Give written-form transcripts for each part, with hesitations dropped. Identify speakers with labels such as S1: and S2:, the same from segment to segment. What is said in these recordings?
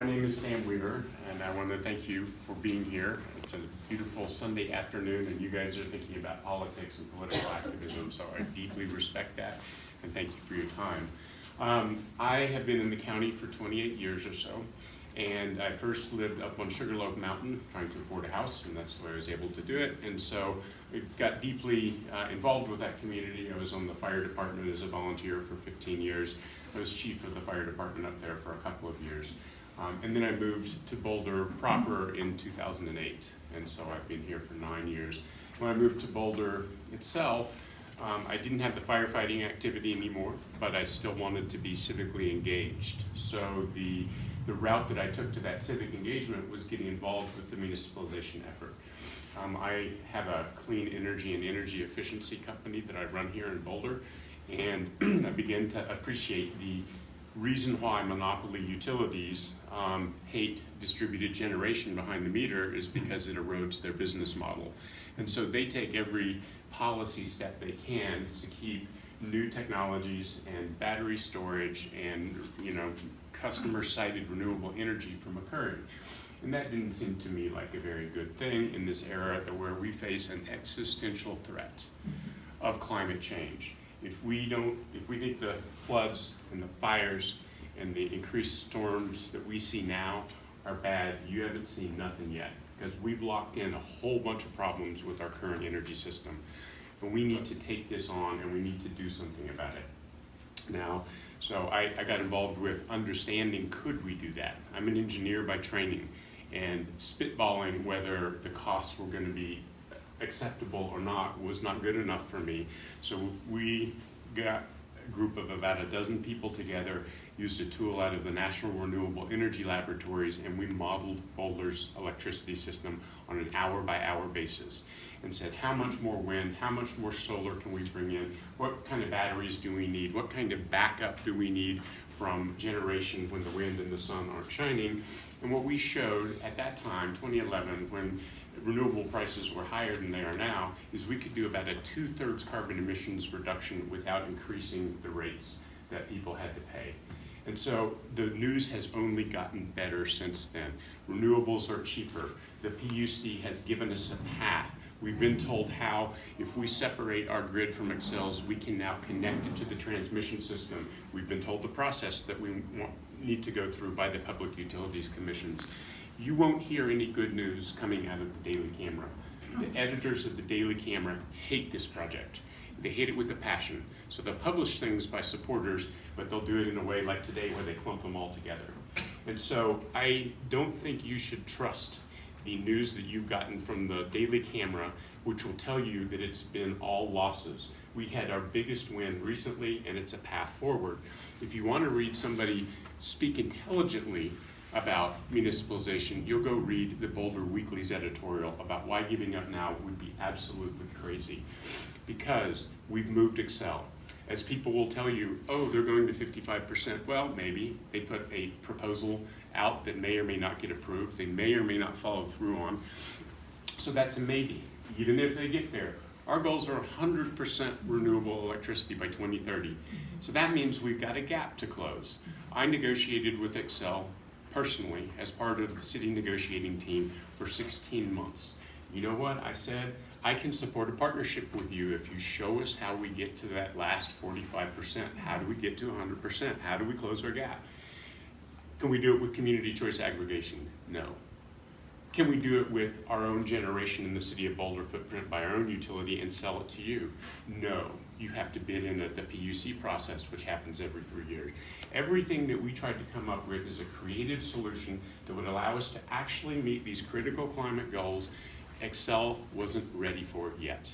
S1: My name is Sam Weaver, and I want to thank you for being here. It's a beautiful Sunday afternoon, and you guys are thinking about politics and political activism, so I deeply respect that, and thank you for your time. I have been in the county for 28 years or so, and I first lived up on Sugarloaf Mountain trying to afford a house, and that's the way I was able to do it. And so I got deeply involved with that community. I was on the fire department as a volunteer for 15 years. I was chief of the fire department up there for a couple of years. And then I moved to Boulder proper in 2008, and so I've been here for 9 years. When I moved to Boulder itself, I didn't have the firefighting activity anymore, but I still wanted to be civically engaged. So the route that I took to that civic engagement was getting involved with the municipalization effort. I have a clean energy and energy efficiency company that I run here in Boulder, and I began to appreciate the reason why monopoly utilities hate distributed generation behind the meter is because it erodes their business model. And so they take every policy step they can to keep new technologies and battery storage and customer-cited renewable energy from occurring. And that didn't seem to me like a very good thing in this era where we face an existential threat of climate change. If we think the floods and the fires and the increased storms that we see now are bad, you haven't seen nothing yet, because we've locked in a whole bunch of problems with our current energy system. And we need to take this on, and we need to do something about it. Now, so I got involved with understanding, could we do that? I'm an engineer by training, and spitballing whether the costs were going to be acceptable or not was not good enough for me. So we got a group of about a dozen people together, used a tool out of the National Renewable Energy Laboratories, and we modeled Boulder's electricity system on an hour-by-hour basis and said, how much more wind, how much more solar can we bring in, what kind of batteries do we need, what kind of backup do we need from generation when the wind and the sun aren't shining. And what we showed at that time, 2011, when renewable prices were higher than they are now, is we could do about a 2/3 carbon emissions reduction without increasing the rates that people had to pay. And so the news has only gotten better since then. Renewables are cheaper. The PUC has given us a path. We've been told how, if we separate our grid from Xcel's, we can now connect it to the transmission system. We've been told the process that we need to go through by the Public Utilities Commissions. You won't hear any good news coming out of the Daily Camera. The editors of the Daily Camera hate this project. They hate it with a passion. So they'll publish things by supporters, but they'll do it in a way like today where they clump them all together. And so I don't think you should trust the news that you've gotten from the Daily Camera, which will tell you that it's been all losses. We had our biggest win recently, and it's a path forward. If you want to read somebody speak intelligently about municipalization, you'll go read the Boulder Weekly's editorial about why giving up now would be absolutely crazy. Because we've moved Xcel. As people will tell you, oh, they're going to 55%. Well, maybe. They put a proposal out that may or may not get approved. They may or may not follow through on. So that's a maybe, even if they get there. Our goals are 100% renewable electricity by 2030. So that means we've got a gap to close. I negotiated with Xcel personally as part of the city negotiating team for 16 months. You know what? I said, I can support a partnership with you if you show us how we get to that last 45%. How do we get to 100%? How do we close our gap? Can we do it with community choice aggregation? No. Can we do it with our own generation in the city of Boulder footprint by our own utility and sell it to you? No. You have to bid in the PUC process, which happens every 3 years. Everything that we tried to come up with is a creative solution that would allow us to actually meet these critical climate goals. Xcel wasn't ready for it yet.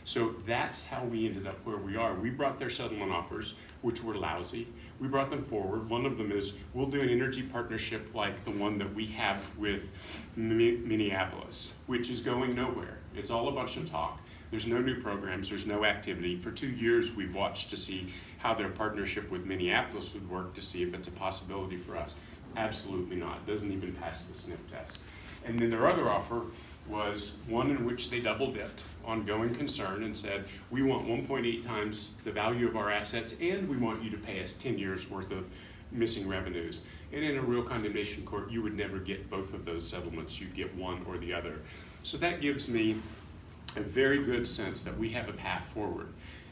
S1: So that's how we ended up where we are. We brought their settlement offers, which were lousy. We brought them forward. One of them is, we'll do an energy partnership like the one that we have with Minneapolis, which is going nowhere. It's all a bunch of talk. There's no new programs, there's no activity. For 2 years, we've watched to see how their partnership with Minneapolis would work to see if it's a possibility for us. Absolutely not. It doesn't even pass the sniff test. And then their other offer was one in which they double-dipped on going concern and said, we want 1.8 times the value of our assets, and we want you to pay us 10 years worth of missing revenues. And in a real condemnation court, you would never get both of those settlements. You'd get one or the other. So that gives me a very good sense that we have a path forward.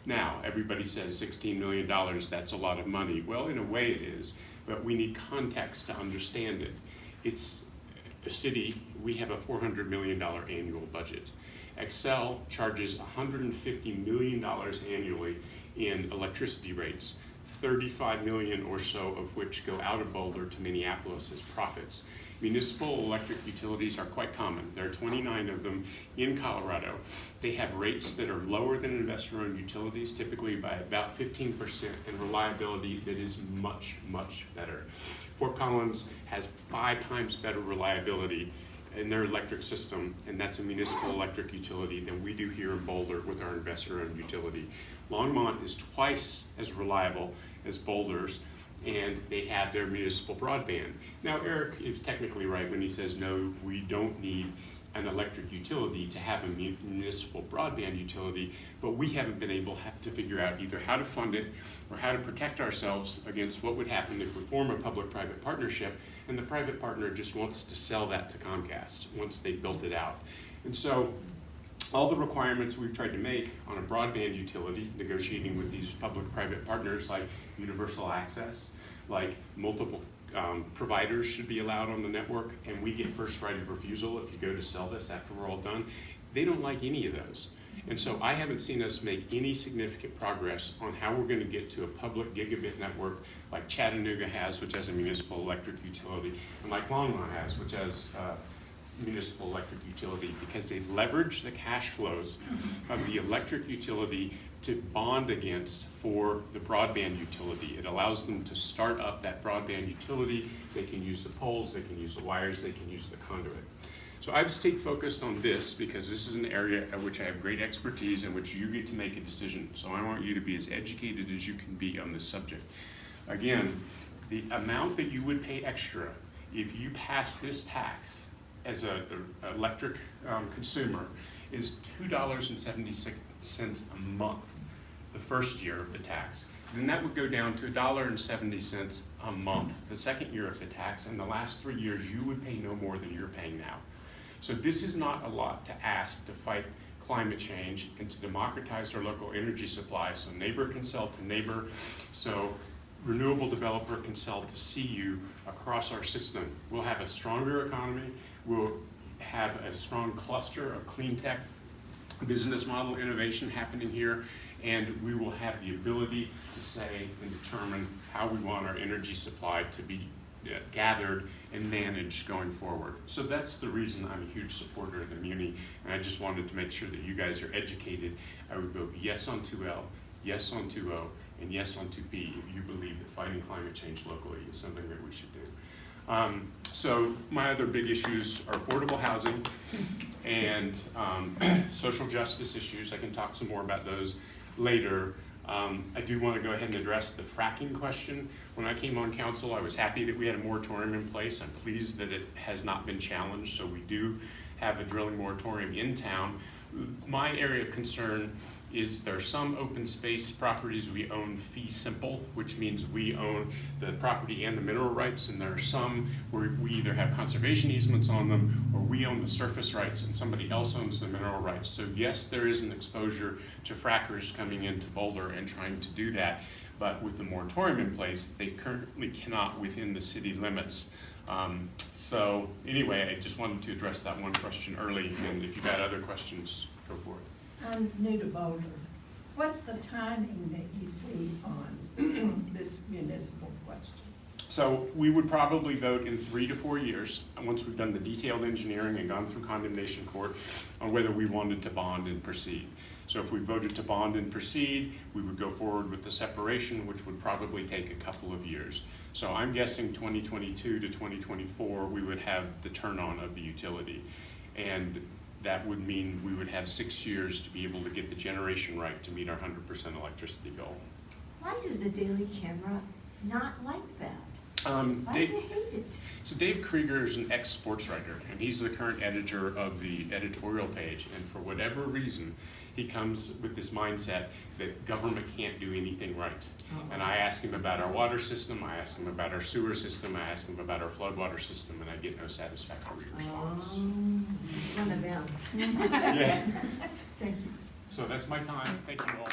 S1: Now, everybody says $16 million, that's a lot of money. Well, in a way it is, but we need context to understand it. It's a city, we have a $400 million annual budget. Excel charges $150 million annually in electricity rates, 35 million or so of which go out of Boulder to Minneapolis as profits. Municipal electric utilities are quite common. There are 29 of them in Colorado. They have rates that are lower than investor-owned utilities, typically by about 15%, and reliability that is much, much better. Fort Collins has 5 times better reliability in their electric system, and that's a municipal electric utility, than we do here in Boulder with our investor-owned utility. Longmont is twice as reliable as Boulder's, and they have their municipal broadband. Now, Eric is technically right when he says, no, we don't need an electric utility to have a municipal broadband utility, but we haven't been able to figure out either how to fund it or how to protect ourselves against what would happen if we form a public-private partnership and the private partner just wants to sell that to Comcast once they've built it out. And so all the requirements we've tried to make on a broadband utility, negotiating with these public-private partners like universal access, like multiple providers should be allowed on the network, and we get first right of refusal if you go to sell this after we're all done. They don't like any of those. And so I haven't seen us make any significant progress on how we're going to get to a public gigabit network like Chattanooga has, which has a municipal electric utility, and like Longmont has, which has municipal electric utility, because they leverage the cash flows of the electric utility to bond against for the broadband utility. It allows them to start up that broadband utility. They can use the poles, they can use the wires, they can use the conduit. So I've stayed focused on this because this is an area at which I have great expertise in which you get to make a decision. So I want you to be as educated as you can be on this subject. Again, the amount that you would pay extra if you pass this tax as an electric consumer is $2.76 a month the first year of the tax. Then that would go down to $1.70 a month the second year of the tax, and the last 3 years you would pay no more than you're paying now. So this is not a lot to ask to fight climate change and to democratize our local energy supply so neighbor can sell to neighbor, so renewable developer can sell to CU across our system. We'll have a stronger economy, we'll have a strong cluster of clean tech business model innovation happening here, and we will have the ability to say and determine how we want our energy supply to be gathered and managed going forward. So that's the reason I'm a huge supporter of the Muni, and I just wanted to make sure that you guys are educated. I would vote yes on 2L, yes on 2O, and yes on 2P if you believe that fighting climate change locally is something that we should do. So my other big issues are affordable housing and social justice issues. I can talk some more about those later. I do want to go ahead and address the fracking question. When I came on council, I was happy that we had a moratorium in place. I'm pleased that it has not been challenged, so we do have a drilling moratorium in town. My area of concern is there are some open space properties we own fee simple, which means we own the property and the mineral rights, and there are some where we either have conservation easements on them or we own the surface rights and somebody else owns the mineral rights. So yes, there is an exposure to frackers coming into Boulder and trying to do that, but with the moratorium in place, they currently cannot within the city limits. So anyway, I just wanted to address that one question early, and if you've got other questions, go for it.
S2: I'm new to Boulder. What's the timing that you see on this municipal question?
S1: So we would probably vote in 3 to 4 years, once we've done the detailed engineering and gone through condemnation court, on whether we wanted to bond and proceed. So if we voted to bond and proceed, we would go forward with the separation, which would probably take a couple of years. So I'm guessing 2022 to 2024, we would have the turn on of the utility. And that would mean we would have 6 years to be able to get the generation right to meet our 100% electricity goal.
S3: Why does the Daily Camera not like that?
S2: I
S1: Dave,
S2: hate it.
S1: so Dave Krieger is an ex-sports writer, and he's the current editor of the editorial page. And for whatever reason, he comes with this mindset that government can't do anything right. And I ask him about our water system, I ask him about our sewer system, I ask him about our floodwater system, and I get no satisfactory response.
S3: One of them.
S1: Yeah.
S2: Thank you.
S1: So that's my time. Thank you all.